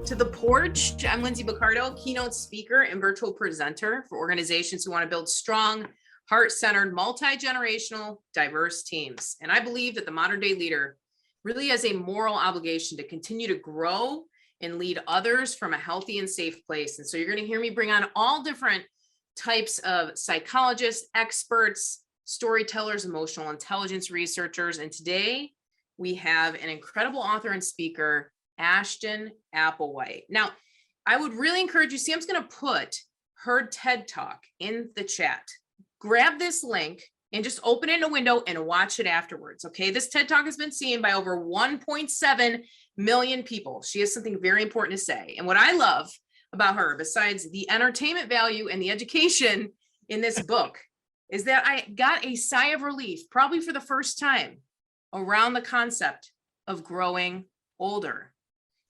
to the Porch. I'm Lindsay Baccardo, keynote speaker and virtual presenter for organizations who want to build strong, heart-centered, multi-generational, diverse teams. And I believe that the modern day leader really has a moral obligation to continue to grow and lead others from a healthy and safe place. And so you're going to hear me bring on all different types of psychologists, experts, storytellers, emotional intelligence researchers. And today we have an incredible author and speaker, Ashton Applewhite. Now, I would really encourage you, Sam's going to put her TED Talk in the chat. Grab this link and just open it in a window and watch it afterwards. Okay, this TED Talk has been seen by over 1.7 million people. She has something very important to say. And what I love about her, besides the entertainment value and the education in this book, is that I got a sigh of relief, probably for the first time, around the concept of growing older.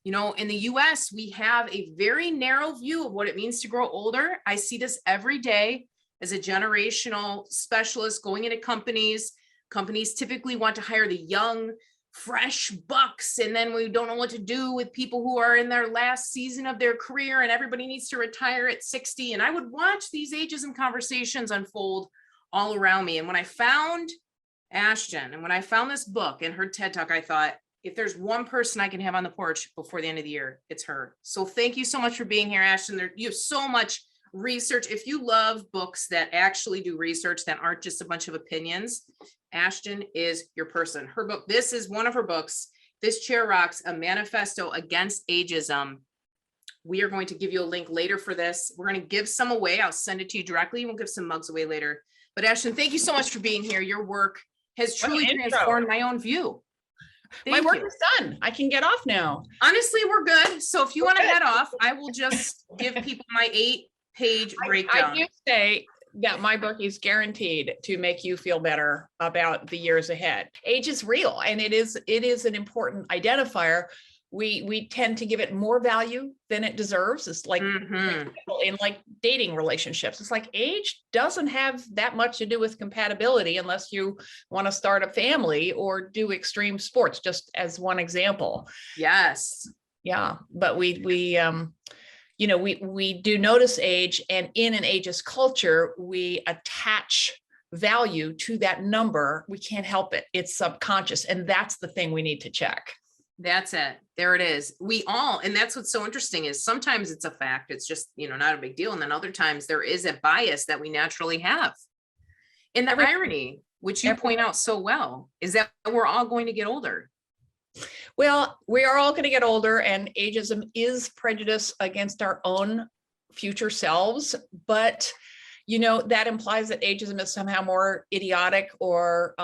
You know, in the US, we have a very narrow view of what it means to grow older. I see this every day as a generational specialist going into companies. Companies typically want to hire the young, fresh bucks, and then we don't know what to do with people who are in their last season of their career and everybody needs to retire at 60. And I would watch these ageism conversations unfold all around me. And when I found Ashton and when I found this book and her TED Talk, I thought, if there's one person I can have on the porch before the end of the year, it's her. So thank you so much for being here, Ashton. You have so much research. If you love books that actually do research that aren't just a bunch of opinions, Ashton is your person. Her book, this is one of her books, This Chair Rocks, A Manifesto Against Ageism. We are going to give you a link later for this. We're going to give some away. I'll send it to you directly. We'll give some mugs away later. But Ashton, thank you so much for being here. Your work has truly transformed my own view. My work is done. I can get off now. Honestly, we're good. So if you want to head off, I will just give people my 8-page breakdown. I do say that my book is guaranteed to make you feel better about the years ahead. Age is real, and it is an important identifier. We tend to give it more value than it deserves. It's like in like dating relationships. It's like age doesn't have that much to do with compatibility unless you want to start a family or do extreme sports, just as one example. Yes. Yeah, but we do notice age, and in an ageist culture, we attach value to that number. We can't help it. It's subconscious, and that's the thing we need to check. That's it. There it is. We all, and that's what's so interesting is sometimes it's a fact. It's just, not a big deal. And then other times there is a bias that we naturally have. And the irony, which you point out so well, is that we're all going to get older. Well, we are all going to get older, and ageism is prejudice against our own future selves. But, that implies that ageism is somehow more idiotic or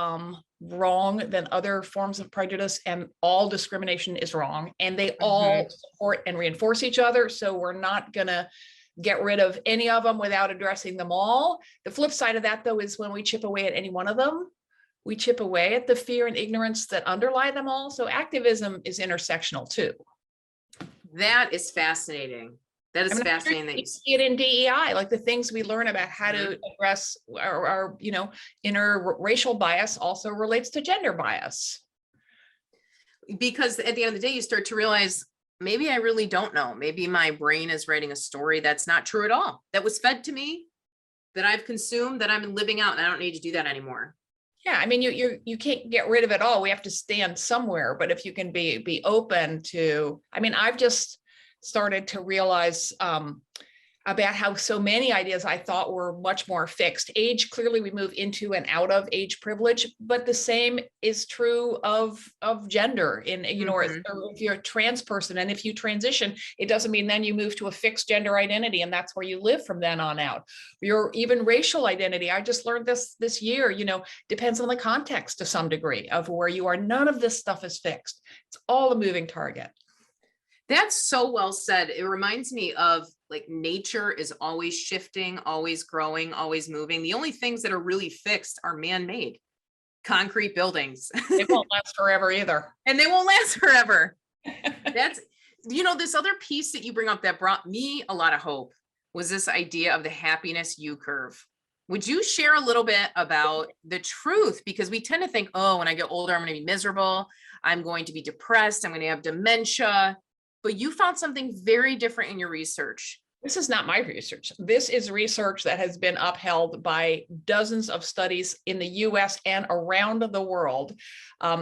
wrong than other forms of prejudice, and all discrimination is wrong, and they all support and reinforce each other. So we're not going to get rid of any of them without addressing them all. The flip side of that, though, is when we chip away at any one of them, we chip away at the fear and ignorance that underlie them all. So activism is intersectional too. That is fascinating. That is fascinating. That you see it in DEI, like the things we learn about how to address our interracial bias also relates to gender bias. Because at the end of the day, you start to realize, maybe I really don't know. Maybe my brain is writing a story that's not true at all. That was fed to me, that I've consumed, that I'm living out, and I don't need to do that anymore. Yeah, I mean, you can't get rid of it all. We have to stand somewhere. But if you can be open to, I've just started to realize about how so many ideas I thought were much more fixed. Age, clearly we move into and out of age privilege, but the same is true of gender. Or if you're a trans person and if you transition, it doesn't mean then you move to a fixed gender identity and that's where you live from then on out. Your even racial identity, I just learned this year, depends on the context to some degree of where you are. None of this stuff is fixed. It's all a moving target. That's so well said. It reminds me of like nature is always shifting, always growing, always moving. The only things that are really fixed are man-made concrete buildings. They won't last forever either. And they won't last forever. That's, this other piece that you bring up that brought me a lot of hope was this idea of the happiness U curve. Would you share a little bit about the truth? Because we tend to think, oh, when I get older, I'm going to be miserable. I'm going to be depressed. I'm going to have dementia. but you found something very different in your research. This is not my research. This is research that has been upheld by dozens of studies in the US and around the world.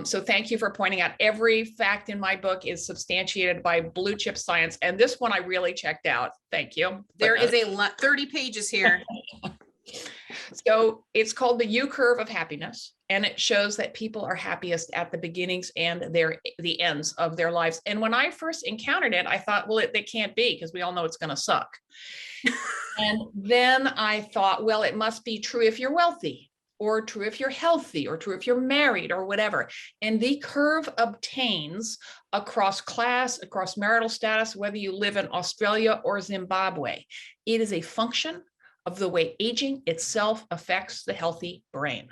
So thank you for pointing out every fact in my book is substantiated by blue chip science. And this one I really checked out. Thank you. There is a lot, 30 pages here. So it's called the U curve of happiness, and it shows that people are happiest at the beginnings and the ends of their lives. And when I first encountered it, I thought, well, they can't be, because we all know it's going to suck. And then I thought, well, it must be true if you're wealthy, or true if you're healthy, or true if you're married, or whatever. And the curve obtains across class, across marital status, whether you live in Australia or Zimbabwe. It is a function of the way aging itself affects the healthy brain.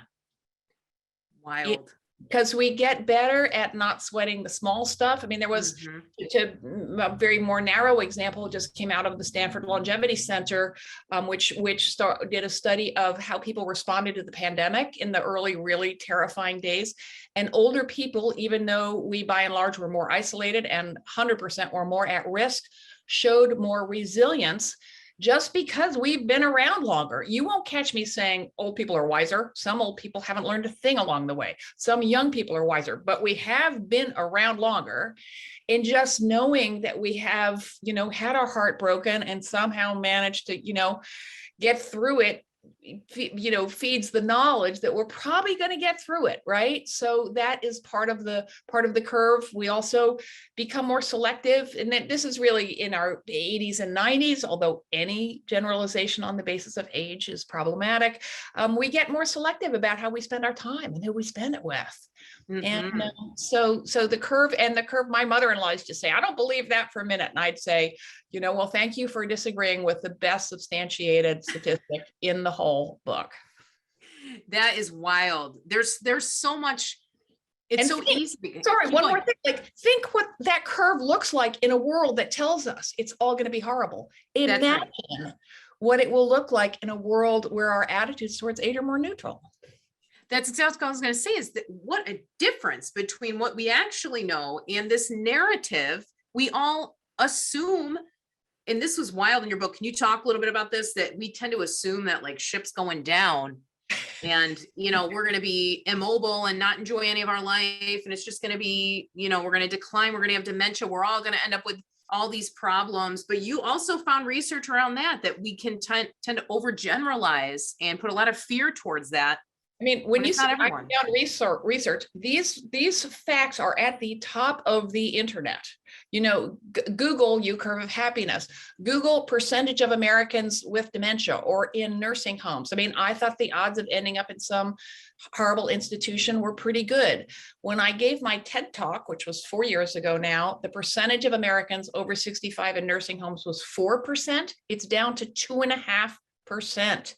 Wild. Because we get better at not sweating the small stuff. I mean, there was a very more narrow example just came out of the Stanford Longevity Center, which did a study of how people responded to the pandemic in the early, really terrifying days. And older people, even though we by and large were more isolated and 100% or more at risk, showed more resilience just because we've been around longer. You won't catch me saying old people are wiser. Some old people haven't learned a thing along the way. Some young people are wiser, but we have been around longer. And just knowing that we have, had our heart broken and somehow managed to, get through it, feeds the knowledge that we're probably going to get through it, right? So that is part of the curve. We also become more selective, and this is really in our 80s and 90s, although any generalization on the basis of age is problematic. We get more selective about how we spend our time and who we spend it with. And so the curve, my mother-in-law used to say, I don't believe that for a minute. And I'd say, well, thank you for disagreeing with the best substantiated statistic in the whole book. That is wild. There's so much. It's so easy. Sorry, one more thing. Think what that curve looks like in a world that tells us it's all going to be horrible. Imagine what it will look like in a world where our attitudes towards age are more neutral. That's exactly what I was going to say, is that what a difference between what we actually know and this narrative we all assume. And this was wild in your book. Can you talk a little bit about this? That we tend to assume that like ship's going down and, we're going to be immobile and not enjoy any of our life. And it's just going to be, we're going to decline. We're going to have dementia. We're all going to end up with all these problems. But you also found research around that we can tend to overgeneralize and put a lot of fear towards that. I mean, when you say I found research, these facts are at the top of the internet. Google U curve of happiness, Google percentage of Americans with dementia or in nursing homes. I mean, I thought the odds of ending up in some horrible institution were pretty good. When I gave my TED talk, which was 4 years ago now, the percentage of Americans over 65 in nursing homes was 4%. It's down to 2.5%.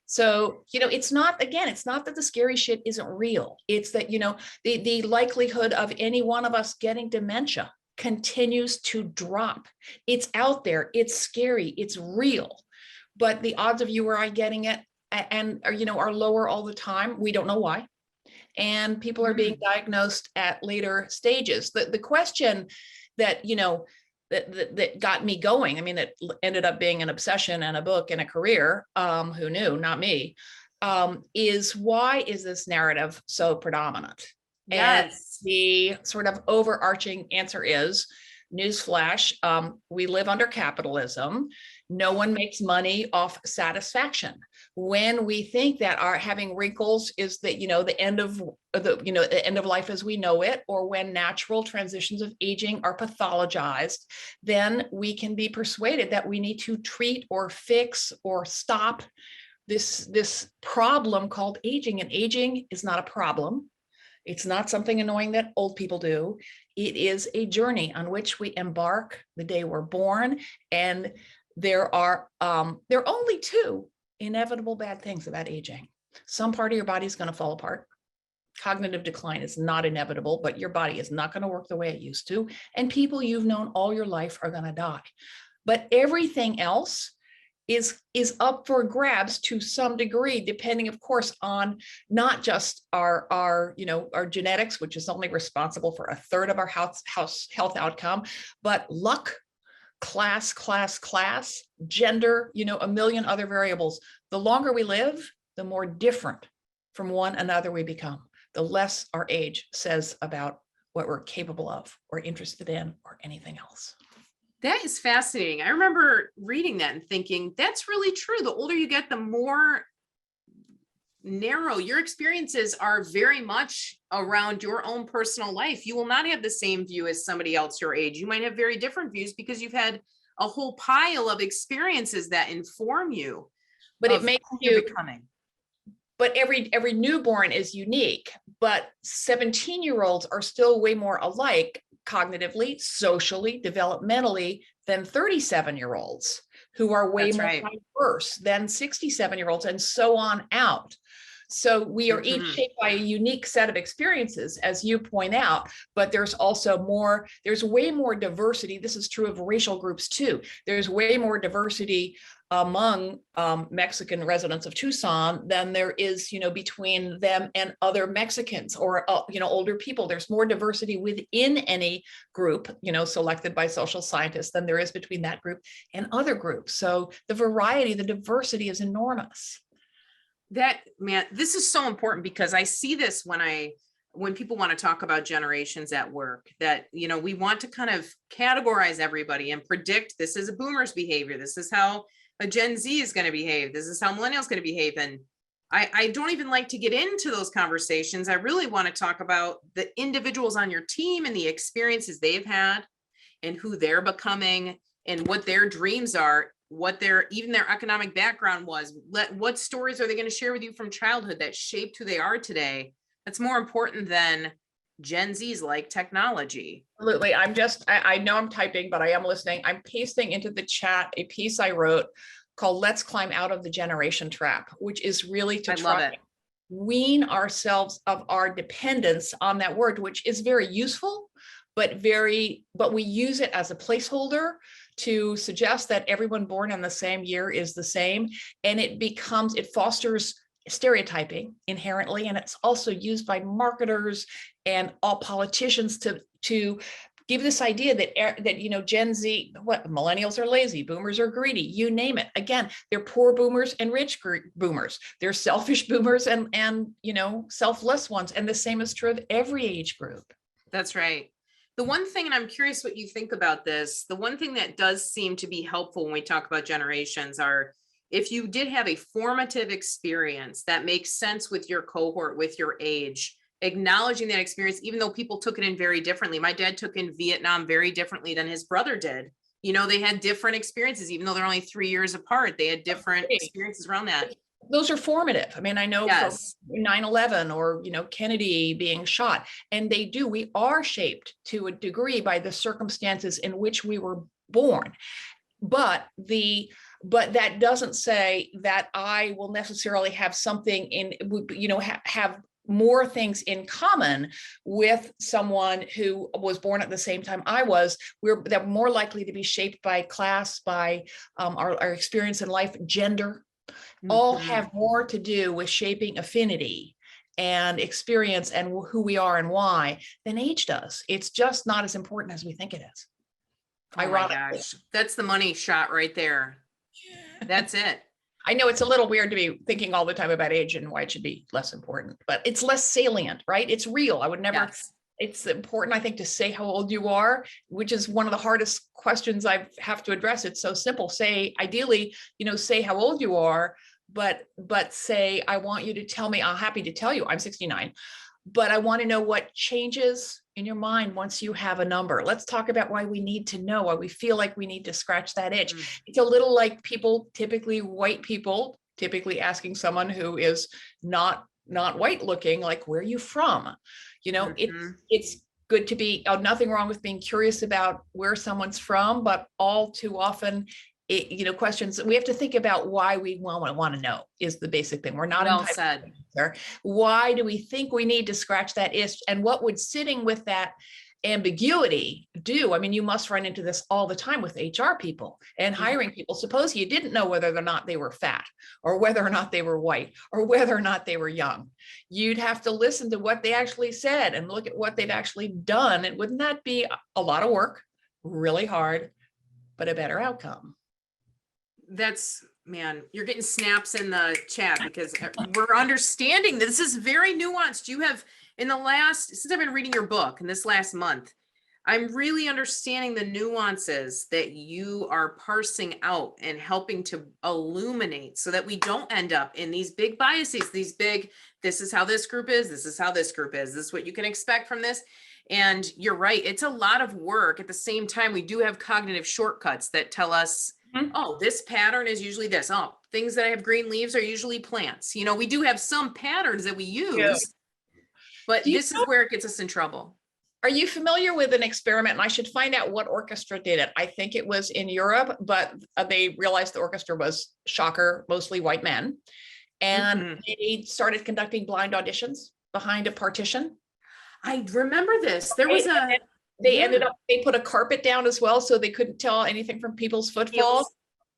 So, it's not that the scary shit isn't real. It's that, the likelihood of any one of us getting dementia continues to drop. It's out there. It's scary. It's real. But the odds of you or I getting it are lower all the time. We don't know why. And people are being diagnosed at later stages. The question that, that got me going. I mean, it ended up being an obsession and a book and a career. Who knew? Not me. Is why is this narrative so predominant? Yes. And the sort of overarching answer is, newsflash, we live under capitalism. No one makes money off satisfaction. When we think that our having wrinkles is the end of the end of life as we know it, or when natural transitions of aging are pathologized, then we can be persuaded that we need to treat or fix or stop this problem called aging. And aging is not a problem. It's not something annoying that old people do. It is a journey on which we embark the day we're born. And there are only two inevitable bad things about aging. Some part of your body is going to fall apart. Cognitive decline is not inevitable, but your body is not going to work the way it used to. And people you've known all your life are going to die. But everything else is up for grabs to some degree, depending, of course, on not just our genetics, which is only responsible for a third of our health outcome, but luck, class, gender, a million other variables. The longer we live, the more different from one another we become, the less our age says about what we're capable of or interested in or anything else. That is fascinating. I remember reading that and thinking, that's really true. The older you get, the more narrow your experiences are, very much around your own personal life. You will not have the same view as somebody else your age. You might have very different views because you've had a whole pile of experiences that inform you. But it makes you becoming. But every newborn is unique, but 17-year-olds are still way more alike cognitively, socially, developmentally than 37-year-olds, who are way more diverse than 67-year-olds, and so on out. So we are each shaped by a unique set of experiences, as you point out, but there's way more diversity. This is true of racial groups too. There's way more diversity among Mexican residents of Tucson than there is, between them and other Mexicans or, older people. There's more diversity within any group, selected by social scientists than there is between that group and other groups. So the variety, the diversity is enormous. This is so important, because I see this when people want to talk about generations at work, that, we want to kind of categorize everybody and predict this is a boomer's behavior. This is how a Gen Z is going to behave. This is how millennials going to behave. And I don't even like to get into those conversations. I really want to talk about the individuals on your team and the experiences they've had and who they're becoming and what their dreams are, what even their economic background was. What stories are they going to share with you from childhood that shaped who they are today? That's more important than Gen Z's like technology. Absolutely. I know I'm typing, but I am listening. I'm pasting into the chat a piece I wrote called "Let's Climb Out of the Generation Trap," which is really to try to wean ourselves of our dependence on that word, which is very useful, but we use it as a placeholder to suggest that everyone born in the same year is the same. And it fosters stereotyping inherently. And it's also used by marketers and all politicians to give this idea that Gen Z, millennials are lazy, boomers are greedy, you name it. Again, they're poor boomers and rich boomers. They're selfish boomers and selfless ones. And the same is true of every age group. That's right. The one thing, and I'm curious what you think about this, the one thing that does seem to be helpful when we talk about generations are, if you did have a formative experience that makes sense with your cohort, with your age, acknowledging that experience, even though people took it in very differently. My dad took in Vietnam very differently than his brother did. They had different experiences, even though they're only 3 years apart. They had different experiences around that. Those are formative. I mean, I know from 9/11 or, Kennedy being shot, and we are shaped to a degree by the circumstances in which we were born. But that doesn't say that I will necessarily have something have more things in common with someone who was born at the same time I was. They're more likely to be shaped by class, by our experience in life, gender. All have more to do with shaping affinity and experience and who we are and why than age does. It's just not as important as we think it is. Oh my gosh, that's the money shot right there. That's it. I know it's a little weird to be thinking all the time about age and why it should be less important, but it's less salient, right? It's real. I would never, it's important, I think, to say how old you are, which is one of the hardest questions I have to address. It's so simple. Ideally, say how old you are, but say, I want you to tell me, I'm happy to tell you I'm 69, but I want to know what changes in your mind once you have a number. Let's talk about why we need to know, why we feel like we need to scratch that itch. It's a little like white people, typically asking someone who is not white looking, like, where are you from? It's good to be, nothing wrong with being curious about where someone's from, but all too often, questions, we have to think about why we want to know is the basic thing. We're not well said. Why do we think we need to scratch that itch? And what would sitting with that ambiguity do. I mean, you must run into this all the time with HR people and hiring people. Suppose you didn't know whether or not they were fat, or whether or not they were white, or whether or not they were young. You'd have to listen to what they actually said and look at what they've actually done. And wouldn't that be a lot of work, really hard, but a better outcome? That's, man, you're getting snaps in the chat because we're understanding this is very nuanced. You have, in the last, since I've been reading your book in this last month, I'm really understanding the nuances that you are parsing out and helping to illuminate so that we don't end up in these big biases, these big, this is how this group is, this is how this group is, this is what you can expect from this. And you're right, it's a lot of work. At the same time, we do have cognitive shortcuts that tell us, oh, this pattern is usually this. Oh, things that have green leaves are usually plants. You know, we do have some patterns that we use, but this is where it gets us in trouble. Are you familiar with an experiment? And I should find out what orchestra did it. I think it was in Europe, but they realized the orchestra was, shocker, mostly white men. And they started conducting blind auditions behind a partition. I remember this. There was they ended up, they put a carpet down as well, so they couldn't tell anything from people's footfalls.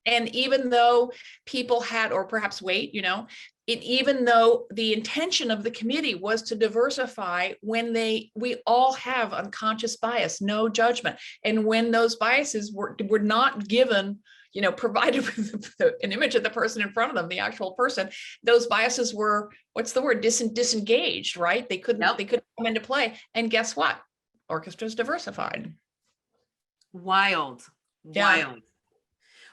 And even though people had, or perhaps weight, you know, even though the intention of the committee was to diversify, when we all have unconscious bias, no judgment. And when those biases were not given, you know, provided with an image of the person in front of them, the actual person, those biases were, what's the word, disengaged, right? They couldn't come into play. And guess what? Orchestra's diversified. Wild.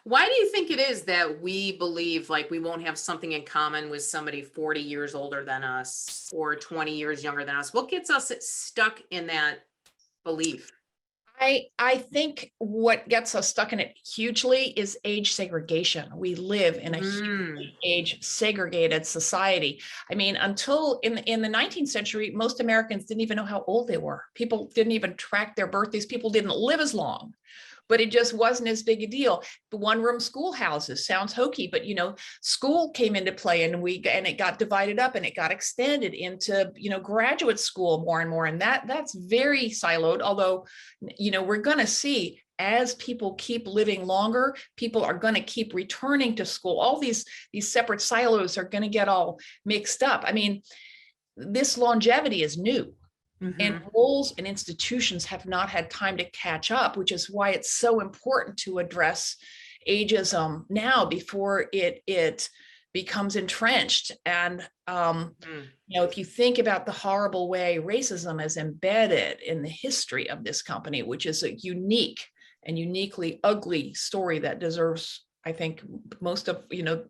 Why do you think it is that we believe like we won't have something in common with somebody 40 years older than us or 20 years younger than us? What gets us stuck in that belief? I think what gets us stuck in it hugely is age segregation. We live in a huge age segregated society. I mean, until in the 19th century, most Americans didn't even know how old they were. People didn't even track their birthdays. People didn't live as long. But it just wasn't as big a deal. The one-room schoolhouses sounds hokey, but you know, school came into play, and it got divided up, and it got extended into, you know, graduate school more and more, and that's very siloed. Although, you know, we're going to see, as people keep living longer, people are going to keep returning to school. All these separate silos are going to get all mixed up. I mean, this longevity is new. And roles and institutions have not had time to catch up, which is why it's so important to address ageism now before it becomes entrenched. And you know, if you think about the horrible way racism is embedded in the history of this company, which is a unique and uniquely ugly story that deserves, I think, most of, you know,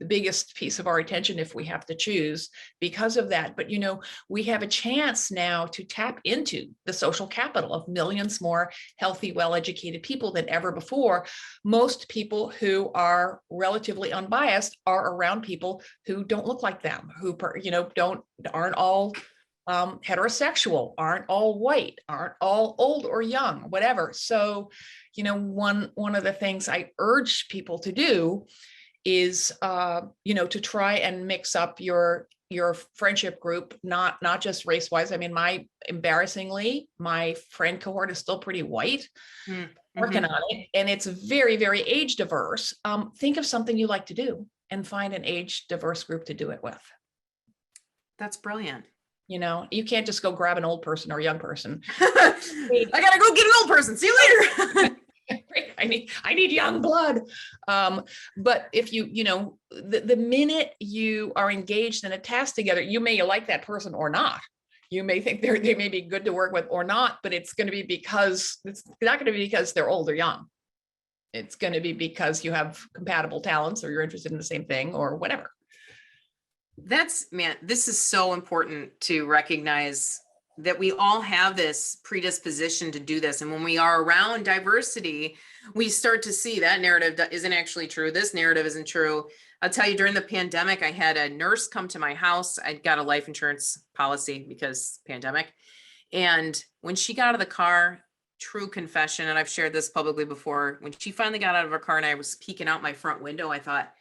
the biggest piece of our attention if we have to choose because of that. But, you know, we have a chance now to tap into the social capital of millions more healthy, well-educated people than ever before. Most people who are relatively unbiased are around people who don't look like them, who, you know, aren't all heterosexual, aren't all white, aren't all old or young, whatever. So, you know, one of the things I urge people to do is, you know, to try and mix up your friendship group, not just race wise. I mean, embarrassingly, my friend cohort is still pretty white, working on it, and it's very, very age diverse. Think of something you like to do and find an age diverse group to do it with. That's brilliant. You know, you can't just go grab an old person or a young person. I gotta go get an old person. See you later. I need young blood. But if you know, the minute you are engaged in a task together, you may like that person or not. You may think they may be good to work with or not, but it's going to be because it's not going to be because they're old or young. It's going to be because you have compatible talents, or you're interested in the same thing, or whatever. Man, this is so important to recognize that we all have this predisposition to do this. And when we are around diversity, we start to see that narrative that isn't actually true. This narrative isn't true. I'll tell you, during the pandemic, I had a nurse come to my house. I got a life insurance policy because pandemic. And when she got out of the car, true confession, and I've shared this publicly before, when she finally got out of her car and I was peeking out my front window, I thought,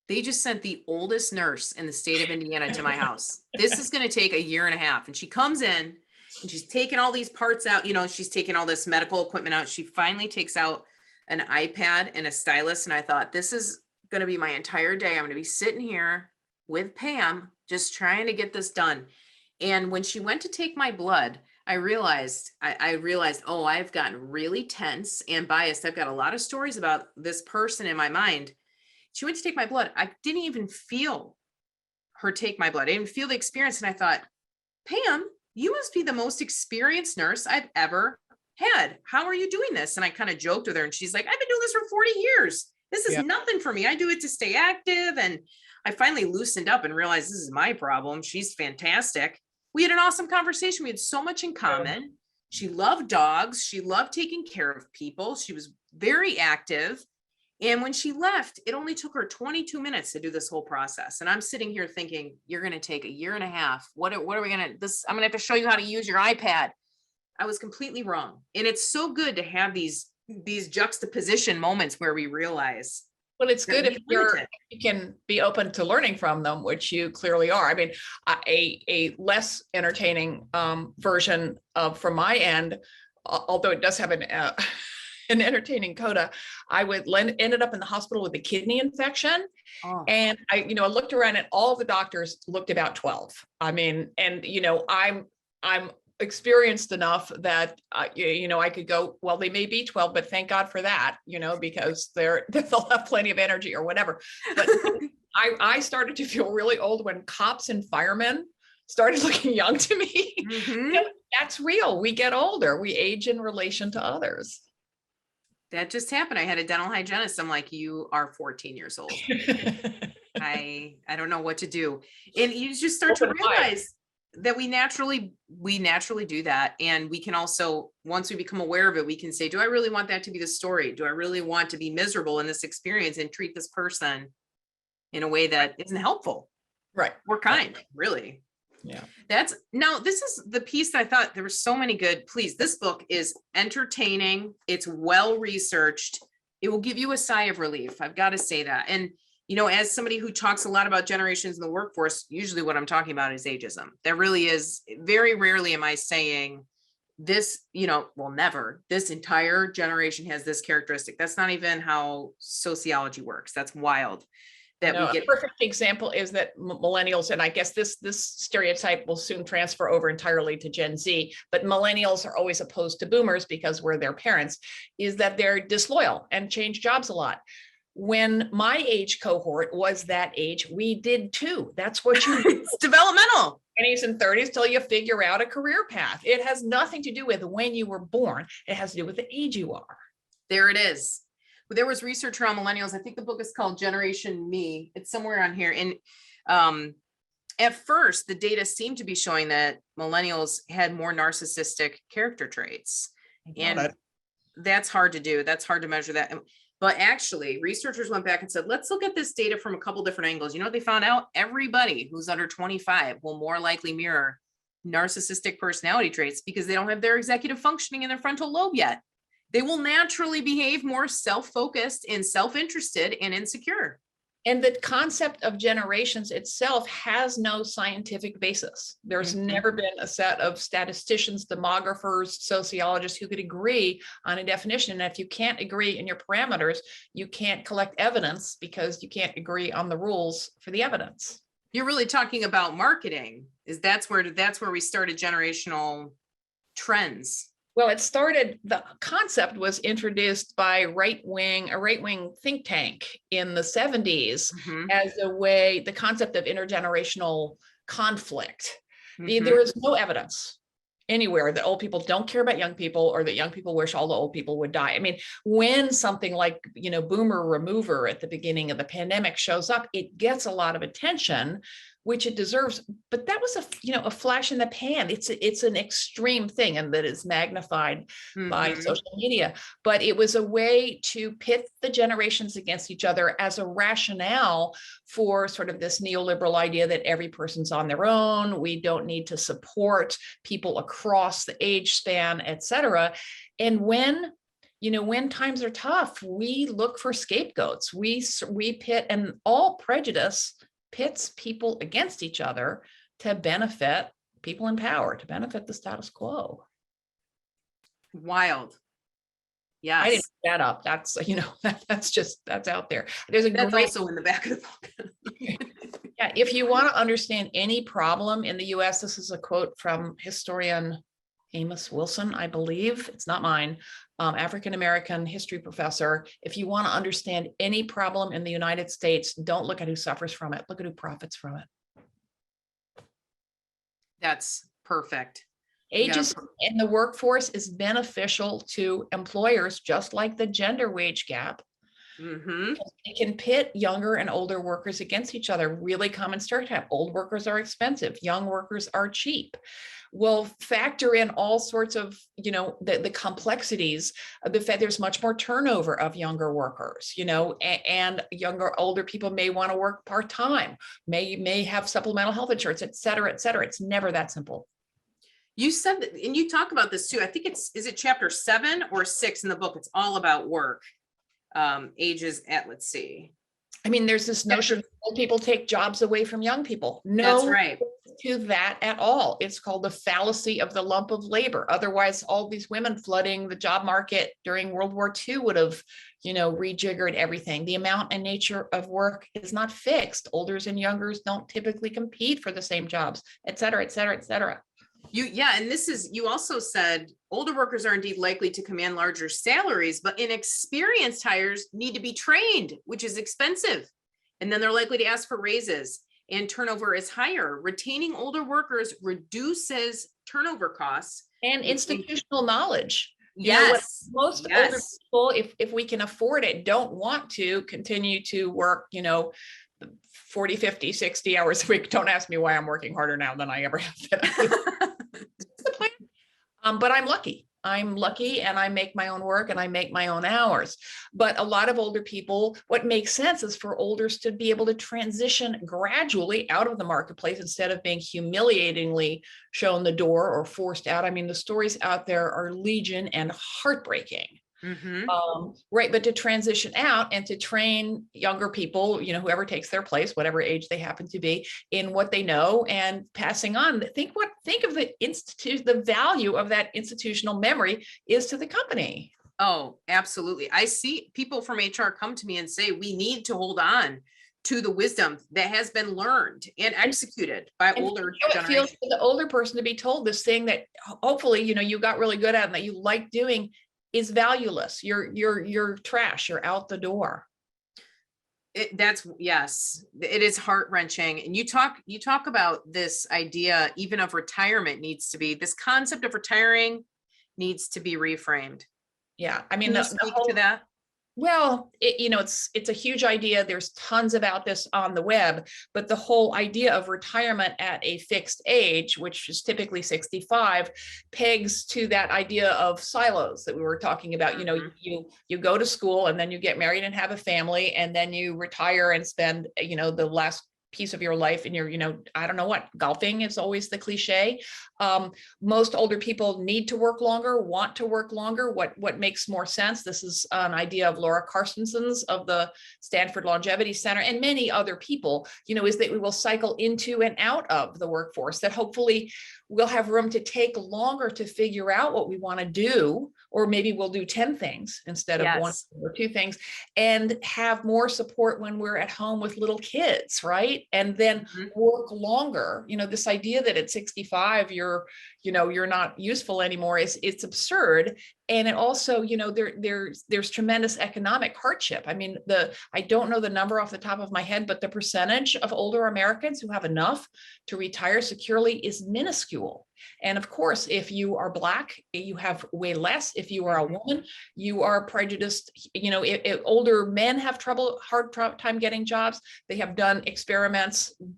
they just sent the oldest nurse in the state of Indiana to my house. This is going to take a year and a half. And she comes in And she's taking all these parts out, she's taking all this medical equipment out. She finally takes out an iPad and a stylus. And I thought, this is going to be my entire day. I'm going to be sitting here with Pam, just trying to get this done. And when she went to take my blood, I realized, oh, I've gotten really tense and biased. I've got a lot of stories about this person in my mind. She went to take my blood. I didn't even feel her take my blood. I didn't feel the experience. And I thought, Pam, you must be the most experienced nurse I've ever had. How are you doing this? And I kind of joked with her, and she's like, I've been doing this for 40 years. This is nothing for me. I do it to stay active. And I finally loosened up and realized this is my problem. She's fantastic. We had an awesome conversation. We had so much in common. She loved dogs. She loved taking care of people. She was very active. And when she left, it only took her 22 minutes to do this whole process. And I'm sitting here thinking, you're going to take 1.5 years. What are we going to, I'm going to have to show you how to use your iPad. I was completely wrong. And it's so good to have these juxtaposition moments where we realize. Well, it's good if you can be open to learning from them, which you clearly are. I mean, a less entertaining version of from my end, although it does have an entertaining coda, I ended up in the hospital with a kidney infection. Oh. And I looked around and all the doctors looked about 12. I mean, and I'm experienced enough that I could go, well, they may be 12, but thank God for that, because they'll have plenty of energy or whatever. But I started to feel really old when cops and firemen started looking young to me. Mm-hmm. That's real. We get older. We age in relation to others. That just happened. I had a dental hygienist. I'm like, you are 14 years old. I don't know what to do. And you just start to realize that we naturally do that. And we can also, once we become aware of it, we can say, do I really want that to be the story? Do I really want to be miserable in this experience and treat this person in a way that isn't helpful? Right. Or kind, really. Yeah. This is the piece that I thought there were so many good. Please, this book is entertaining. It's well researched. It will give you a sigh of relief. I've got to say that. And as somebody who talks a lot about generations in the workforce, usually what I'm talking about is ageism. There really is, very rarely am I saying this, never, this entire generation has this characteristic. That's not even how sociology works. That's wild. A perfect example is that millennials, and I guess this stereotype will soon transfer over entirely to Gen Z, but millennials are always opposed to boomers because we're their parents, is that they're disloyal and change jobs a lot. When my age cohort was that age, we did too. That's what you do. It's developmental. 20s and 30s till you figure out a career path. It has nothing to do with when you were born. It has to do with the age you are. There it is. There was research around millennials. I think the book is called Generation Me. It's somewhere on here. And at first, the data seemed to be showing that millennials had more narcissistic character traits. And that's hard to do. That's hard to measure that. But actually, researchers went back and said, let's look at this data from a couple different angles. You know what they found out? Everybody who's under 25 will more likely mirror narcissistic personality traits because they don't have their executive functioning in their frontal lobe yet. They will naturally behave more self-focused and self-interested and insecure. And the concept of generations itself has no scientific basis. There's never been a set of statisticians, demographers, sociologists who could agree on a definition. And if you can't agree in your parameters, you can't collect evidence because you can't agree on the rules for the evidence. You're really talking about marketing. That's where we started generational trends. Well, the concept was introduced by a right-wing think tank in the 70s as a way, the concept of intergenerational conflict. There is no evidence anywhere that old people don't care about young people or that young people wish all the old people would die. I mean, when something like, boomer remover at the beginning of the pandemic shows up, it gets a lot of attention, which it deserves. But that was a flash in the pan. It's an extreme thing, and that is magnified by social media. But it was a way to pit the generations against each other as a rationale for sort of this neoliberal idea that every person's on their own. We don't need to support people across the age span, et cetera. And when times are tough, we look for scapegoats. We pit, and all prejudice pits people against each other to benefit people in power to benefit the status quo. Wild. I didn't Yes. make that up. That's, that's out there. There's a That's great, also in the back of the book. yeah, if you want to understand any problem in the US, this is a quote from historian Amos Wilson, I believe. It's not mine. African-American history professor. If you want to understand any problem in the United States, don't look at who suffers from it. Look at who profits from it. That's perfect. Ageism in the workforce is beneficial to employers, just like the gender wage gap. Mm-hmm. It can pit younger and older workers against each other. Really common stereotype. Old workers are expensive. Young workers are cheap. We'll factor in all sorts of, the complexities of the fact there's much more turnover of younger workers, and older people may want to work part-time, may have supplemental health insurance, et cetera, et cetera. It's never that simple. You said that, and you talk about this too. I think is it chapter 7 or 6 in the book? It's all about work. Ages at, let's see. I mean, there's this notion old people take jobs away from young people. No, that's right. To that at all. It's called the fallacy of the lump of labor. Otherwise, all these women flooding the job market during World War II would have, rejiggered everything. The amount and nature of work is not fixed. Olders and youngers don't typically compete for the same jobs, et cetera, et cetera, et cetera. And you also said older workers are indeed likely to command larger salaries, but inexperienced hires need to be trained, which is expensive. And then they're likely to ask for raises, and turnover is higher. Retaining older workers reduces turnover costs. And institutional knowledge. Yes. Most older people, if we can afford it, don't want to continue to work, 40, 50, 60 hours a week. Don't ask me why I'm working harder now than I ever have been. But I'm lucky. And I make my own work and I make my own hours. But a lot of older people, what makes sense is for olders to be able to transition gradually out of the marketplace instead of being humiliatingly shown the door or forced out. I mean, the stories out there are legion and heartbreaking. Mm-hmm. Right. But to transition out and to train younger people, whoever takes their place, whatever age they happen to be, in what they know and passing on. Think of the value of that institutional memory is to the company. Oh, absolutely. I see people from HR come to me and say, we need to hold on to the wisdom that has been learned and executed by older generations. It feels for the older person to be told this thing that hopefully, you got really good at and that you like doing is valueless. You're trash. You're out the door. Yes, it is heart-wrenching. And you talk about this idea even of retirement this concept of retiring needs to be reframed. Yeah. I mean, Can you speak to that? Well, it's a huge idea. There's tons about this on the web, but the whole idea of retirement at a fixed age, which is typically 65, pegs to that idea of silos that we were talking about. Mm-hmm. You go to school and then you get married and have a family, and then you retire and spend, the last piece of your life and you're, I don't know what, golfing is always the cliche. Most older people need to work longer, want to work longer. What makes more sense? This is an idea of Laura Carstenson's of the Stanford Longevity Center and many other people, is that we will cycle into and out of the workforce, that hopefully we'll have room to take longer to figure out what we want to do, or maybe we'll do 10 things instead of one or 2 things, and have more support when we're at home with little kids, right? And then work longer. This idea that at 65 you're not useful anymore it's absurd. And it also, there's tremendous economic hardship. I mean, I don't know the number off the top of my head, but the percentage of older Americans who have enough to retire securely is minuscule. And of course, if you are Black, you have way less. If you are a woman, you are prejudiced. If older men have hard time getting jobs, they have done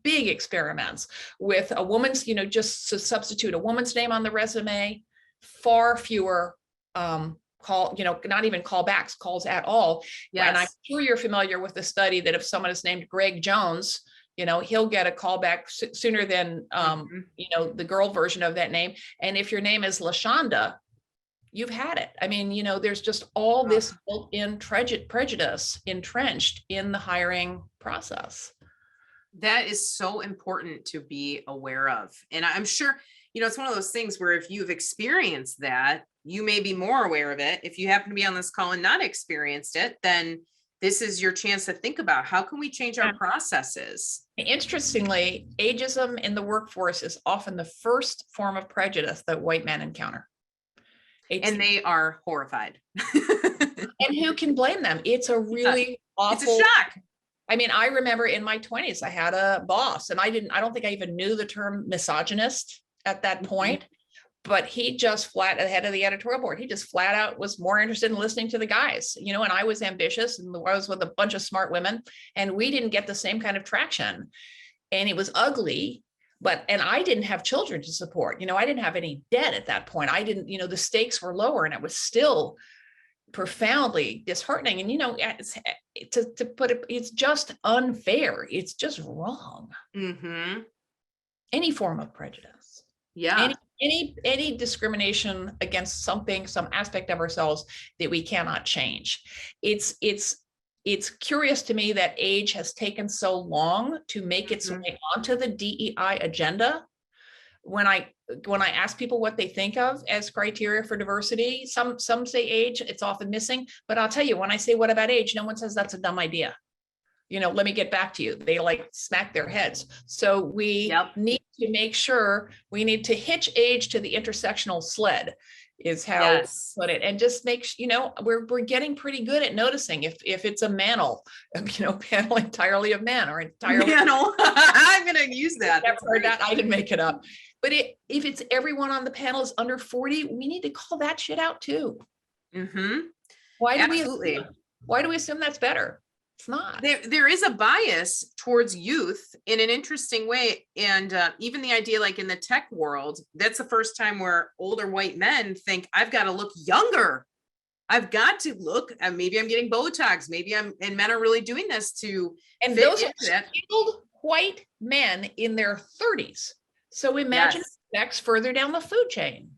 big experiments with a woman's, just to substitute a woman's name on the resume, far fewer not even callbacks, calls at all. Yes. And I'm sure you're familiar with the study that if someone is named Greg Jones, he'll get a call back sooner than, the girl version of that name. And if your name is LaShonda, you've had it. I mean, there's just all this built-in prejudice entrenched in the hiring process. That is so important to be aware of. And I'm sure, it's one of those things where if you've experienced that, you may be more aware of it. If you happen to be on this call and not experienced it, then this is your chance to think about how can we change our processes? Interestingly, ageism in the workforce is often the first form of prejudice that white men encounter. And they are horrified. And who can blame them? It's a really awful. It's a shock. I mean, I remember in my 20s, I had a boss and I don't think I even knew the term misogynist at that point, but he just the head of the editorial board, he just flat out was more interested in listening to the guys, and I was ambitious and I was with a bunch of smart women and we didn't get the same kind of traction, and it was ugly. And I didn't have children to support, I didn't have any debt at that point. I didn't, the stakes were lower and it was still profoundly disheartening. And, to put it, it's just unfair. It's just wrong. Any form of prejudice. Yeah. Any discrimination against something, some aspect of ourselves that we cannot change. It's curious to me that age has taken so long to make its way onto the DEI agenda. When I ask people what they think of as criteria for diversity, some say age, it's often missing, but I'll tell you, when I say, what about age? No one says that's a dumb idea. Let me get back to you. They smack their heads. So we need to make sure we need to hitch age to the intersectional sled is how I put it. And just make, we're getting pretty good at noticing if it's a manel, panel entirely of men or entirely. Manel. I'm going to use that. Never heard that. I didn't make it up. But if it's everyone on the panel is under 40, we need to call that shit out too. Why do we assume that's better? It's not. There is a bias towards youth in an interesting way. And even the idea, like in the tech world, that's the first time where older white men think, I've got to look younger. I've got to look, maybe I'm getting Botox. And men are really doing this to. And those are skilled white men in their 30s. So imagine sex further down the food chain.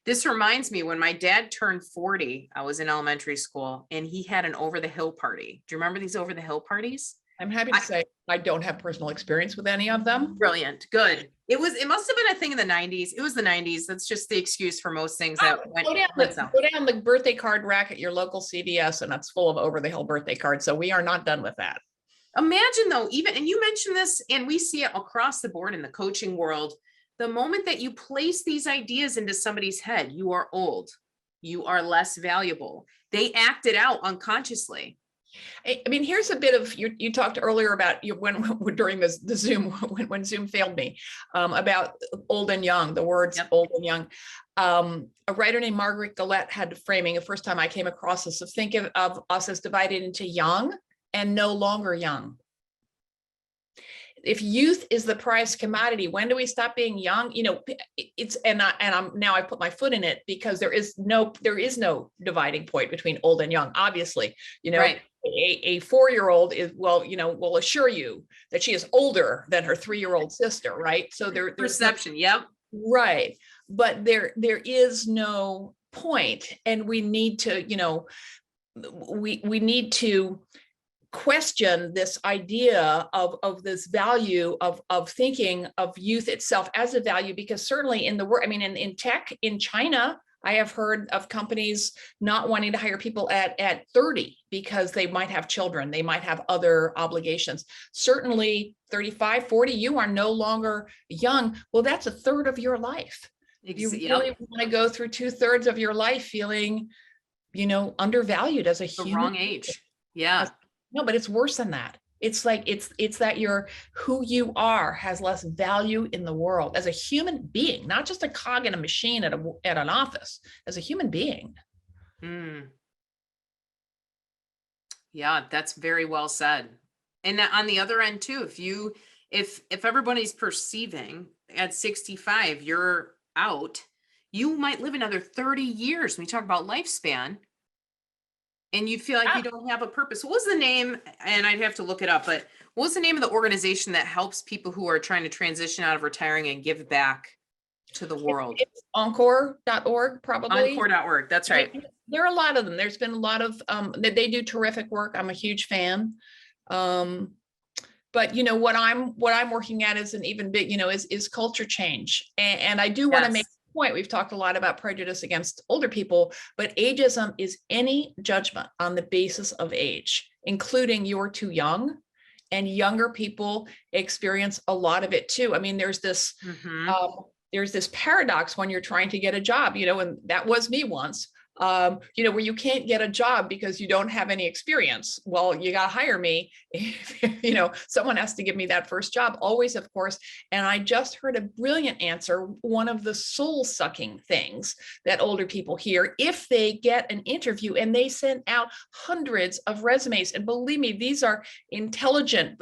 This reminds me, when my dad turned 40, I was in elementary school and he had an over the hill party. Do you remember these over the hill parties? I'm happy to say I don't have personal experience with any of them. Brilliant. Good. It must have been a thing in the 90s. It was the 90s. That's just the excuse for most things that went. Go down the birthday card rack at your local CVS and it's full of over the hill birthday cards. So we are not done with that. Imagine though, and you mentioned this, and we see it across the board in the coaching world. The moment that you place these ideas into somebody's head, you are old, you are less valuable. They act it out unconsciously. I mean, here's a bit of, you talked earlier about when during the Zoom, when Zoom failed me, about old and young, the words old and young. A writer named Margaret Gillette had framing the first time I came across this, of think of us as divided into young and no longer young. If youth is the price commodity, when do we stop being young? I put my foot in it because there is no dividing point between old and young. Obviously, right. A 4-year-old will assure you that she is older than her 3-year-old sister, right? So there's perception. Right. But there is no point, and we need to, we need to question this idea of this value of thinking of youth itself as a value, because certainly in the work, in tech in China, I have heard of companies not wanting to hire people at 30 because they might have children, they might have other obligations. Certainly 35, 40, you are no longer young. Well, that's a third of your life. You really want to go through 2/3 of your life feeling, undervalued as a human. The wrong age. Yeah. No, but it's worse than that. It's like, it's that who you are has less value in the world as a human being, not just a cog in a machine at an office, as a human being. Yeah, that's very well said. And on the other end too, if everybody's perceiving at 65, you're out, you might live another 30 years. When we talk about lifespan, and you feel like you don't have a purpose. What was the name? And I'd have to look it up, but what was the name of the organization that helps people who are trying to transition out of retiring and give back to the world? It's encore.org, probably. Encore.org. That's right. There are a lot of them. There's been a lot of, they do terrific work. I'm a huge fan. But what I'm working at is an even big, is culture change. And I do want to make Yes. a point. We've talked a lot about prejudice against older people, but ageism is any judgment on the basis of age, including you're too young, and younger people experience a lot of it too. I mean, there's this Mhm. paradox when you're trying to get a job, and that was me once, where you can't get a job because you don't have any experience. Well, you got to hire me. Someone has to give me that first job, always, of course. And I just heard a brilliant answer. One of the soul sucking things that older people hear if they get an interview, and they send out hundreds of resumes. And believe me, these are intelligent,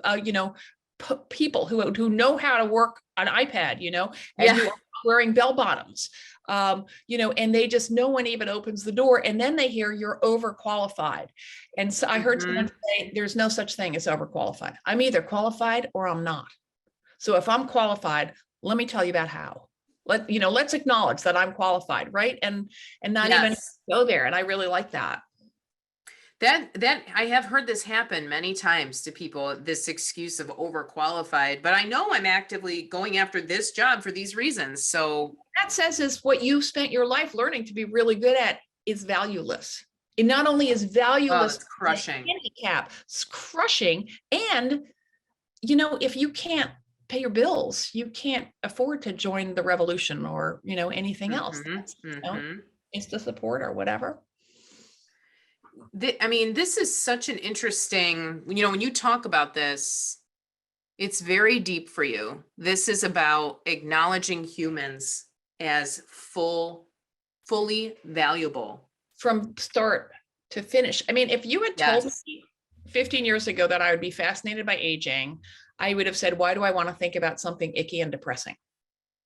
people who know how to work an iPad, and Yeah. who are wearing bell bottoms, and they just, no one even opens the door. And then they hear you're overqualified. And so I heard someone say, there's no such thing as overqualified. I'm either qualified or I'm not. So if I'm qualified, let me tell you about how. Let's acknowledge that I'm qualified, right? And not even Yes. go there. And I really like that. That I have heard this happen many times to people, this excuse of overqualified, but I know I'm actively going after this job for these reasons. So That says is what you spent your life learning to be really good at is valueless. It not only is valueless, it's crushing. handicap, it's crushing. And, if you can't pay your bills, you can't afford to join the revolution or, anything else. Mhm. That's, Mhm. Insta support or whatever. I mean, this is such an interesting, when you talk about this, it's very deep for you. This is about acknowledging humans as fully valuable. From start to finish. I mean, if you had told Yes. me 15 years ago that I would be fascinated by aging, I would have said, why do I want to think about something icky and depressing?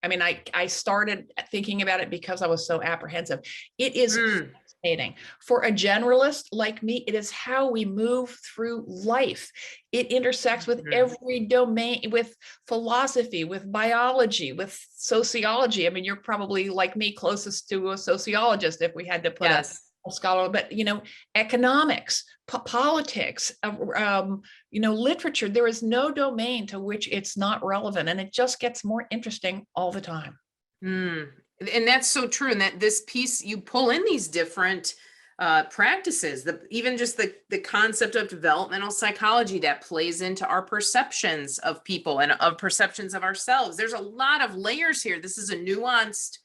I mean, I started thinking about it because I was so apprehensive. It is fascinating. For a generalist like me, it is how we move through life. It intersects with every domain, with philosophy, with biology, with sociology. I mean, you're probably like me, closest to a sociologist if we had to put a scholar, but economics, politics, literature. There is no domain to which it's not relevant, and it just gets more interesting all the time. And that's so true. And that this piece, you pull in these different practices, even just the concept of developmental psychology that plays into our perceptions of people and of perceptions of ourselves. There's a lot of layers here. This is a nuanced,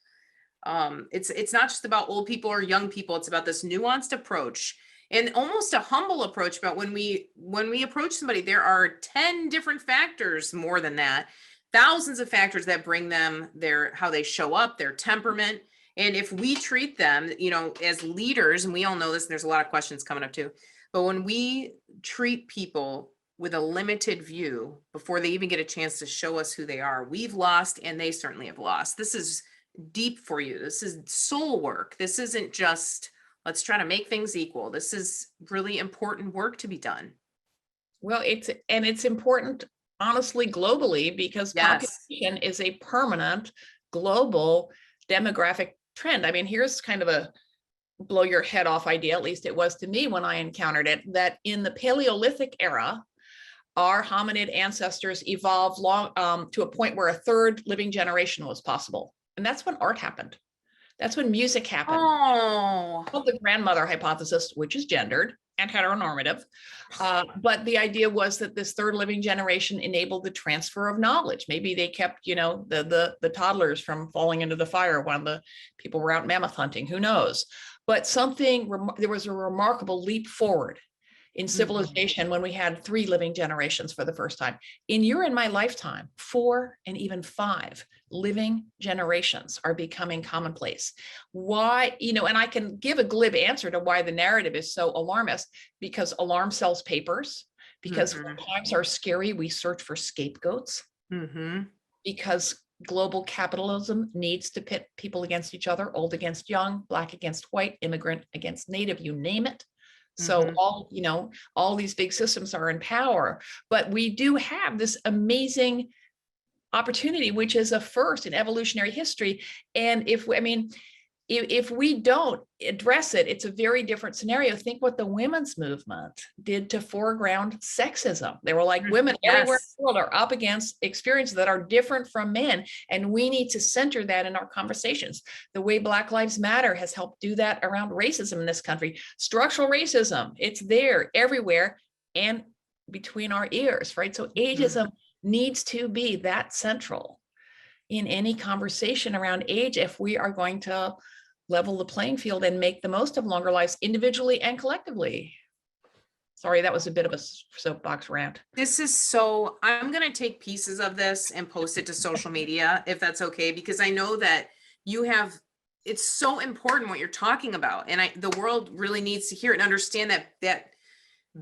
it's not just about old people or young people. It's about this nuanced approach and almost a humble approach about when we approach somebody, there are 10 different factors, more than that, thousands of factors that bring them how they show up, their temperament. And if we treat them, as leaders, and we all know this, and there's a lot of questions coming up too, but when we treat people with a limited view before they even get a chance to show us who they are, we've lost, and they certainly have lost. This is deep for you. This is soul work. This isn't just, let's try to make things equal. This is really important work to be done. Well, it's important, honestly, globally, because population is a permanent global demographic trend. I mean, here's kind of a blow your head off idea, at least it was to me when I encountered it, that in the Paleolithic era, our hominid ancestors evolved to a point where a third living generation was possible. And that's when art happened. That's when music happened. Oh, The grandmother hypothesis, which is gendered and heteronormative. But the idea was that this third living generation enabled the transfer of knowledge. Maybe they kept, the toddlers from falling into the fire when the people were out mammoth hunting, who knows? But there was a remarkable leap forward in civilization when we had 3 living generations for the first time. In your and my lifetime, 4 and even 5 living generations are becoming commonplace. Why, and I can give a glib answer to why the narrative is so alarmist, because alarm sells papers, because when times are scary, we search for scapegoats, because global capitalism needs to pit people against each other, old against young, Black against white, immigrant against native, you name it. So all these big systems are in power, but we do have this amazing opportunity, which is a first in evolutionary history. And if we don't address it, it's a very different scenario. Think what the women's movement did to foreground sexism. They were like, women everywhere in Yes. the world are up against experiences that are different from men, and we need to center that in our conversations. The way Black Lives Matter has helped do that around racism in this country. Structural racism, it's there everywhere and between our ears, right? So ageism needs to be that central in any conversation around age if we are going to level the playing field and make the most of longer lives individually and collectively. Sorry, that was a bit of a soapbox rant. This is so, I'm going to take pieces of this and post it to social media, if that's okay, because I know that you have, it's so important what you're talking about. And the world really needs to hear it and understand that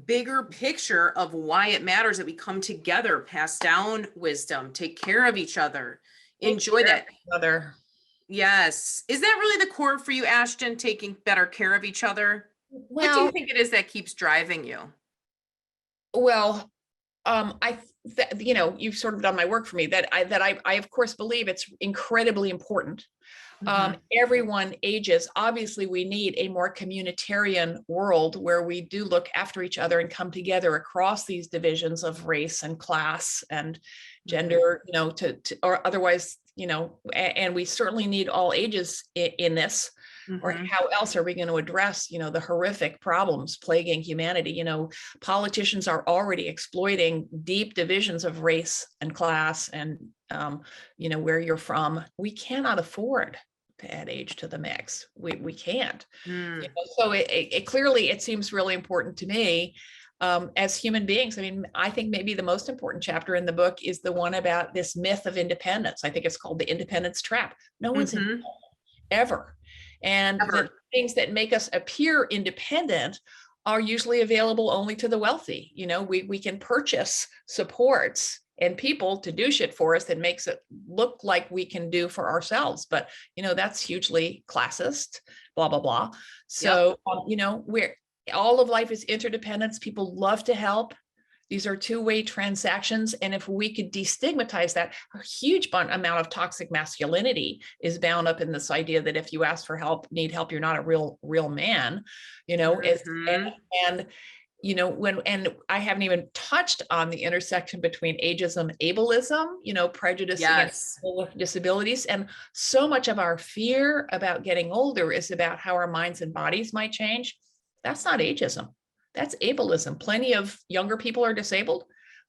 bigger picture of why it matters that we come together, pass down wisdom, take care of each other, enjoy that. Yes. Is that really the core for you, Ashton, taking better care of each other? What do you Well, think it is that keeps driving you? well, you know, you've sort of done my work for me that I of course believe it's incredibly important. Everyone ages. Obviously, we need a more communitarian world where we do look after each other and come together across these divisions of race and class and gender, you know, or otherwise, you know, and we certainly need all ages in this. Or how else are we going to address, you know, the horrific problems plaguing humanity? You know, politicians are already exploiting deep divisions of race and class and, you know, where you're from. We cannot afford to add age to the mix. We can't. You know, so it clearly, it seems really important to me as human beings. I mean, I think maybe the most important chapter in the book is the one about this myth of independence. I think it's called the independence trap. No one's independent, ever. And the things that make us appear independent are usually available only to the wealthy. You know, we can purchase supports and people to do shit for us that makes it look like we can do for ourselves. But, you know, that's hugely classist, blah, blah, blah. So, you know, all of life is interdependence. People love to help. These are two-way transactions. And if we could destigmatize that, a huge amount of toxic masculinity is bound up in this idea that if you ask for help, need help, you're not a real man, you know, and you know, and I haven't even touched on the intersection between ageism, ableism, you know, prejudice against people with disabilities. And so much of our fear about getting older is about how our minds and bodies might change. That's not ageism. That's ableism. Plenty of younger people are disabled.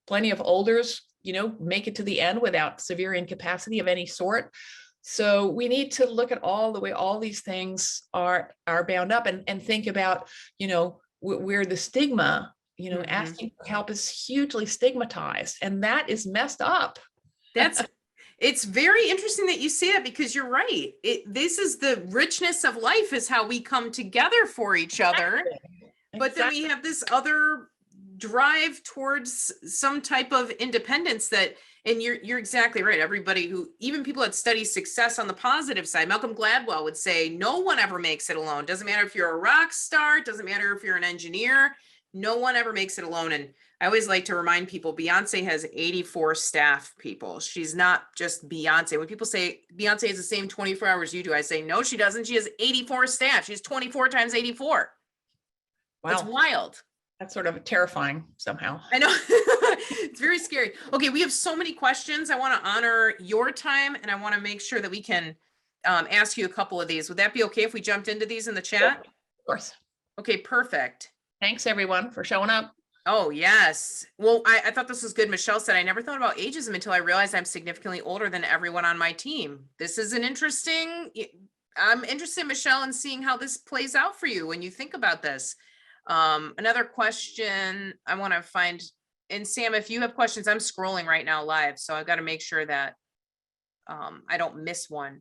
Plenty of olders, you know, make it to the end without severe incapacity of any sort. So we need to look at all the way all these things are bound up and think about, you know, where the stigma, you know, asking for help is hugely stigmatized, and that is messed up. It's very interesting that you say that, because you're right. This is the richness of life, is how we come together for each other. But then we have this other drive towards some type of independence and you're exactly right. Everybody even people that study success on the positive side, Malcolm Gladwell would say, no one ever makes it alone. Doesn't matter if you're a rock star, doesn't matter if you're an engineer, no one ever makes it alone. And I always like to remind people, Beyonce has 84 staff people. She's not just Beyonce. When people say Beyonce has the same 24 hours you do, I say, no, she doesn't. She has 84 staff. She has 24 times 84. Wow. It's wild. That's sort of terrifying somehow. I know. It's very scary. Okay, we have so many questions. I want to honor your time, and I want to make sure that we can ask you a couple of these. Would that be okay if we jumped into these in the chat? Of course. Okay, perfect. Thanks everyone for showing up. Oh, yes. Well, I thought this was good. Michelle said, I never thought about ageism until I realized I'm significantly older than everyone on my team. This is I'm interested, Michelle, in seeing how this plays out for you when you think about this. Another question I want to find, and Sam, if you have questions, I'm scrolling right now live, so I've got to make sure that I don't miss one.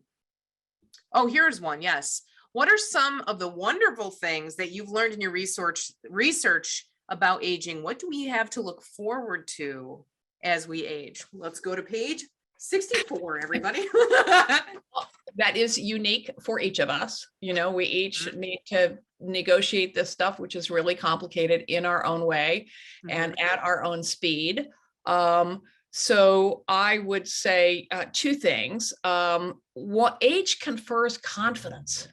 Oh, here's one. Yes. What are some of the wonderful things that you've learned in your research about aging? What do we have to look forward to as we age? Let's go to page 64, everybody. That is unique for each of us. You know, we each need to negotiate this stuff, which is really complicated, in our own way and at our own speed. So I would say two things. What age confers confidence.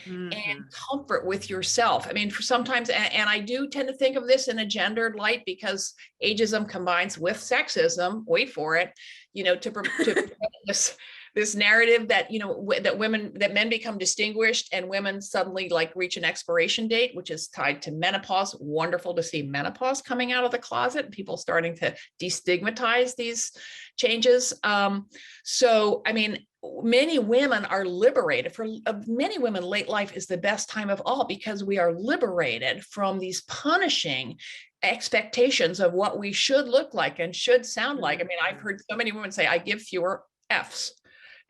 and Mhm. comfort with yourself. I mean, for sometimes, and I do tend to think of this in a gendered light because ageism combines with sexism. Wait for it, to this narrative that that men become distinguished and women suddenly like reach an expiration date, which is tied to menopause. Wonderful to see menopause coming out of the closet and people starting to destigmatize these changes. So, I mean, many women are liberated. For many women, late life is the best time of all because we are liberated from these punishing expectations of what we should look like and should sound like. I mean, I've heard so many women say, I give fewer F's,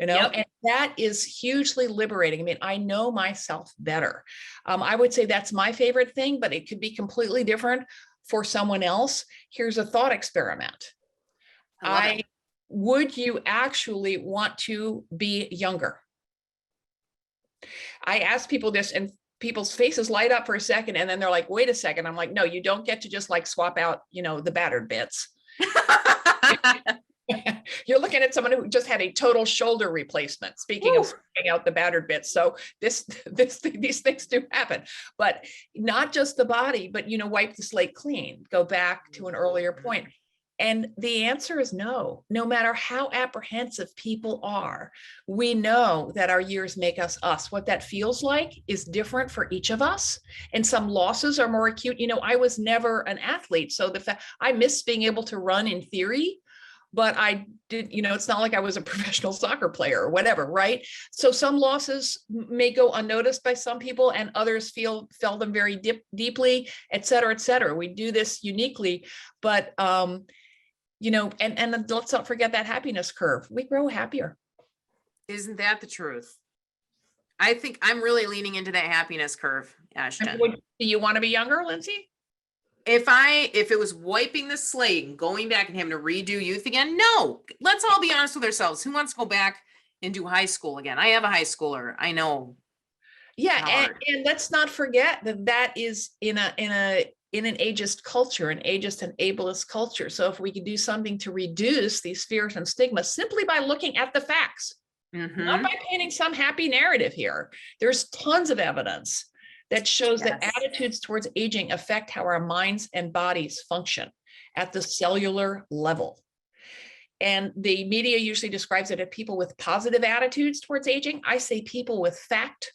Yep. and that is hugely liberating. I mean, I know myself better. I would say that's my favorite thing, but it could be completely different for someone else. Here's a thought experiment. I love it. Would you actually want to be younger? I ask people this and people's faces light up for a second and then they're like, wait a second. I'm like, no, you don't get to just like swap out, the battered bits. You're looking at someone who just had a total shoulder replacement. Speaking of swapping out the battered bits. So these things do happen, but not just the body, but, wipe the slate clean, go back to an earlier point. And the answer is no. No matter how apprehensive people are, we know that our years make us us. What that feels like is different for each of us. And some losses are more acute. I was never an athlete. So the fact I miss being able to run in theory, but I did, it's not like I was a professional soccer player or whatever, right? So some losses may go unnoticed by some people and others felt them very deeply, et cetera, et cetera. We do this uniquely, but and let's not forget that happiness curve. We grow happier. Isn't that the truth? I think I'm really leaning into that happiness curve, Ashton. Do you want to be younger, Lindsay? If it was wiping the slate and going back and having to redo youth again, no. Let's all be honest with ourselves. Who wants to go back and do high school again? I have a high schooler. I know. Yeah, and let's not forget that is in an ageist culture, an ageist and ableist culture. So if we could do something to reduce these fears and stigmas simply by looking at the facts, not by painting some happy narrative here. There's tons of evidence that shows that attitudes towards aging affect how our minds and bodies function at the cellular level. And the media usually describes it as people with positive attitudes towards aging. I say people with fact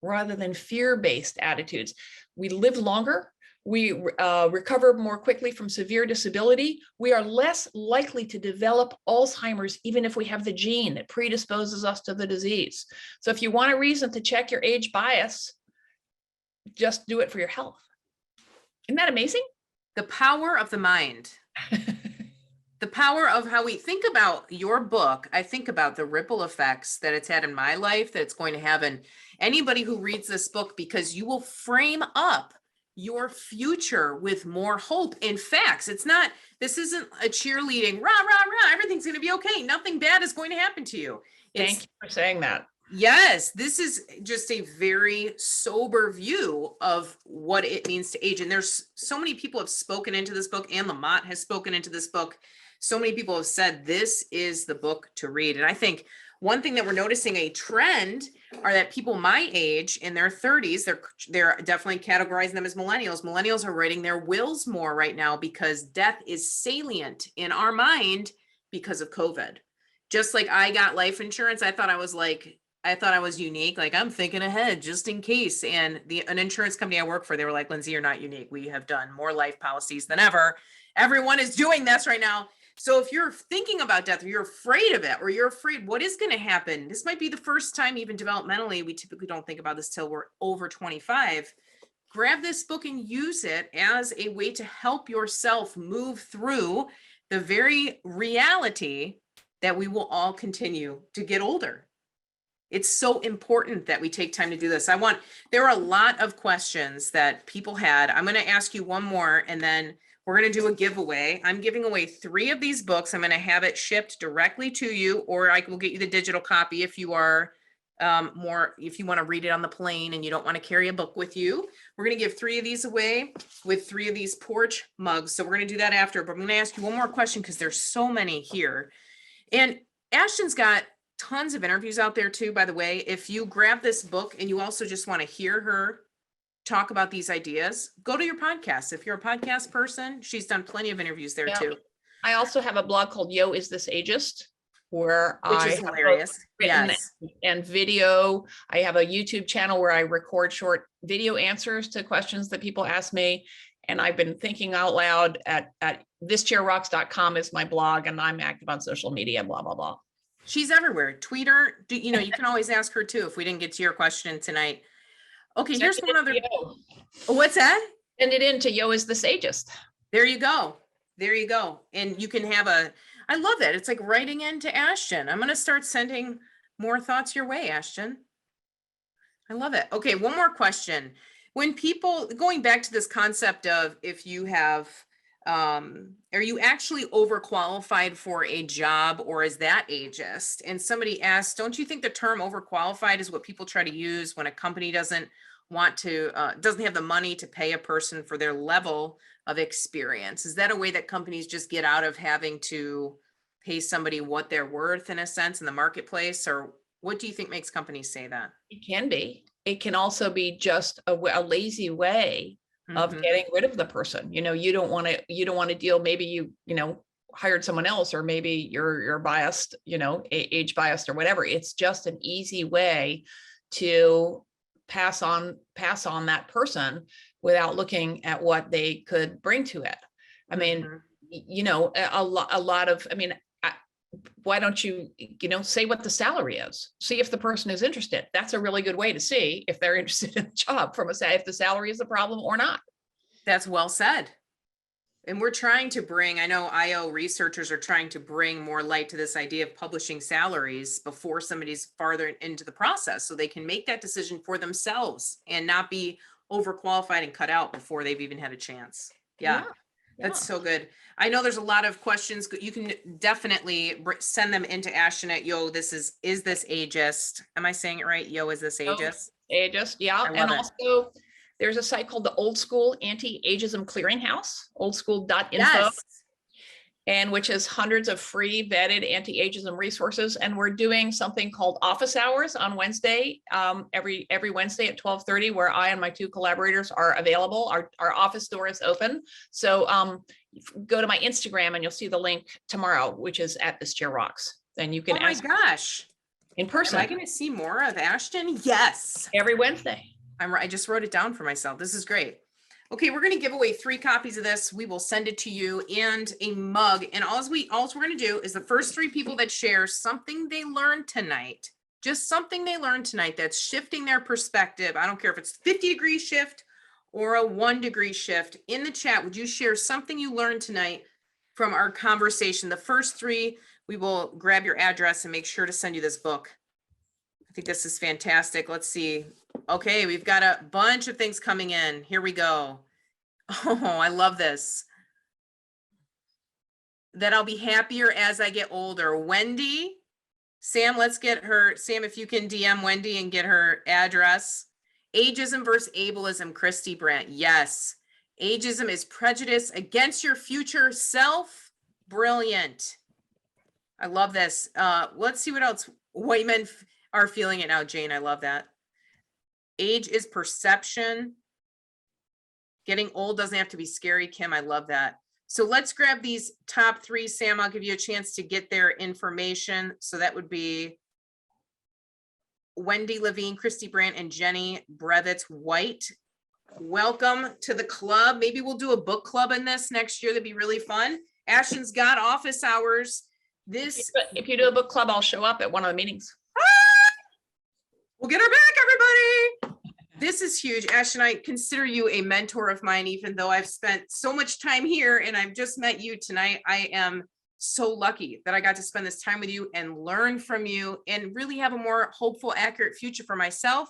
rather than fear-based attitudes. We live longer. We recover more quickly from severe disability. We are less likely to develop Alzheimer's, even if we have the gene that predisposes us to the disease. So if you want a reason to check your age bias, just do it for your health. Isn't that amazing? The power of the mind. The power of how we think about your book. I think about the ripple effects that it's had in my life, that it's going to have in anybody who reads this book, because you will frame up your future with more hope and facts. This isn't a cheerleading, rah, rah, rah, everything's going to be okay. Nothing bad is going to happen to you. Thank you for saying that. Yes, this is just a very sober view of what it means to age. And there's so many people have spoken into this book, and Lamont has spoken into this book. So many people have said this is the book to read. And I think one thing that we're noticing a trend are that people my age in their 30s, they're definitely categorizing them as millennials. Millennials are writing their wills more right now because death is salient in our mind because of COVID. Just like I got life insurance, I thought I was unique. Like, I'm thinking ahead just in case. And an insurance company I work for, they were like, Lindsay, you're not unique. We have done more life policies than ever. Everyone is doing this right now. So if you're thinking about death, or you're afraid of it, or you're afraid what is going to happen, this might be the first time, even developmentally, we typically don't think about this till we're over 25. Grab this book and use it as a way to help yourself move through the very reality that we will all continue to get older. It's so important that we take time to do this. There are a lot of questions that people had. I'm going to ask you one more, and then we're going to do a giveaway. I'm giving away 3 of these books. I'm going to have it shipped directly to you, or I will get you the digital copy if you are if you want to read it on the plane and you don't want to carry a book with you. We're going to give 3 of these away with 3 of these Porch mugs. So we're going to do that after, but I'm going to ask you one more question because there's so many here. And Ashton's got tons of interviews out there too, by the way. If you grab this book and you also just want to hear her talk about these ideas, go to your podcast. If you're a podcast person, she's done plenty of interviews there Yeah. too. I also have a blog called Yo, Is This Ageist? Where Which I is have both hilarious. written Yes. and video. I have a YouTube channel where I record short video answers to questions that people ask me. And I've been thinking out loud at thischairrocks.com is my blog, and I'm active on social media, blah, blah, blah. She's everywhere. Tweet her. You know, you can always ask her too if we didn't get to your question tonight. Okay, here's one other. What's that? Send it in to Yo, Is This Ageist? There you go. There you go. And you can have I love that. It's like writing into Ashton. I'm going to start sending more thoughts your way, Ashton. I love it. Okay, one more question. When people, going back to this concept of if you have, are you actually overqualified for a job, or is that ageist? And somebody asked, don't you think the term overqualified is what people try to use when a company doesn't want to, doesn't have the money to pay a person for their level of experience? Is that a way that companies just get out of having to pay somebody what they're worth in a sense in the marketplace? Or what do you think makes companies say that? It can be. It can also be just a lazy way of getting rid of the person. You know, you don't want to deal, maybe you hired someone else, or maybe you're biased, age biased or whatever. It's just an easy way to pass on that person without looking at what they could bring to it. I mean, a lot of, why don't you, say what the salary is? See if the person is interested. That's a really good way to see if they're interested in the job if the salary is a problem or not. That's well said. And we're trying to bring, I know IO researchers are trying to bring more light to this idea of publishing salaries before somebody's farther into the process, so they can make that decision for themselves and not be overqualified and cut out before they've even had a chance. Yeah. That's so good. I know there's a lot of questions. You can definitely send them into Ashton at Yo, is this ageist? Am I saying it right? Yo, is this ageist? Ageist, yeah. And also there's a site called the Old School Anti-Ageism Clearinghouse, oldschool.info. Yes. And which is hundreds of free vetted anti-ageism resources. And we're doing something called office hours on Wednesday, every Wednesday at 12:30, where I and my two collaborators are available. Our office door is open. So go to my Instagram and you'll see the link tomorrow, which is at This Chair Rocks. Then you can ask. Oh my gosh. In person. Am I going to see more of Ashton? Yes. Every Wednesday. I just wrote it down for myself. This is great. Okay, we're going to give away 3 copies of this. We will send it to you and a mug. And all we're going to do is the first 3 people that share something they learned tonight, just something they learned tonight that's shifting their perspective. I don't care if it's 50-degree shift or a 1-degree shift. In the chat, would you share something you learned tonight from our conversation? The first 3, we will grab your address and make sure to send you this book. I think this is fantastic. Let's see. Okay, we've got a bunch of things coming in. Here we go. Oh, I love this. That I'll be happier as I get older. Wendy, Sam, let's get her. Sam, if you can DM Wendy and get her address. Ageism versus ableism, Christy Brandt. Yes. Ageism is prejudice against your future self. Brilliant. I love this. Let's see what else. White men are feeling it now, Jane. I love that. Age is perception. Getting old doesn't have to be scary, Kim. I love that. So let's grab these top 3. Sam, I'll give you a chance to get their information. So that would be Wendy Levine, Christy Brandt, and Jenny Brevitz White. Welcome to the club. Maybe we'll do a book club in this next year. That'd be really fun. Ashton's got office hours. If you do a book club, I'll show up at one of the meetings. We'll get her back, everybody. This is huge. Ashton, I consider you a mentor of mine, even though I've spent so much time here and I've just met you tonight. I am so lucky that I got to spend this time with you and learn from you and really have a more hopeful, accurate future for myself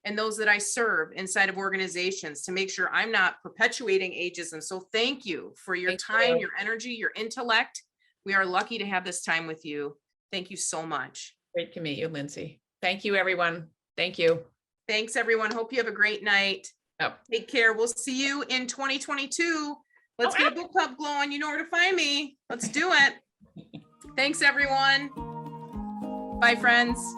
and those that I serve inside of organizations to make sure I'm not perpetuating ageism. So thank you for your time, your energy, your intellect. We are lucky to have this time with you. Thank you so much. Great to meet you, Lindsay. Thank you, everyone. Thank you. Thanks, everyone. Hope you have a great night. Yep. Take care. We'll see you in 2022. Let's get a book club going. You know where to find me. Let's do it. Thanks, everyone. Bye. Bye, friends.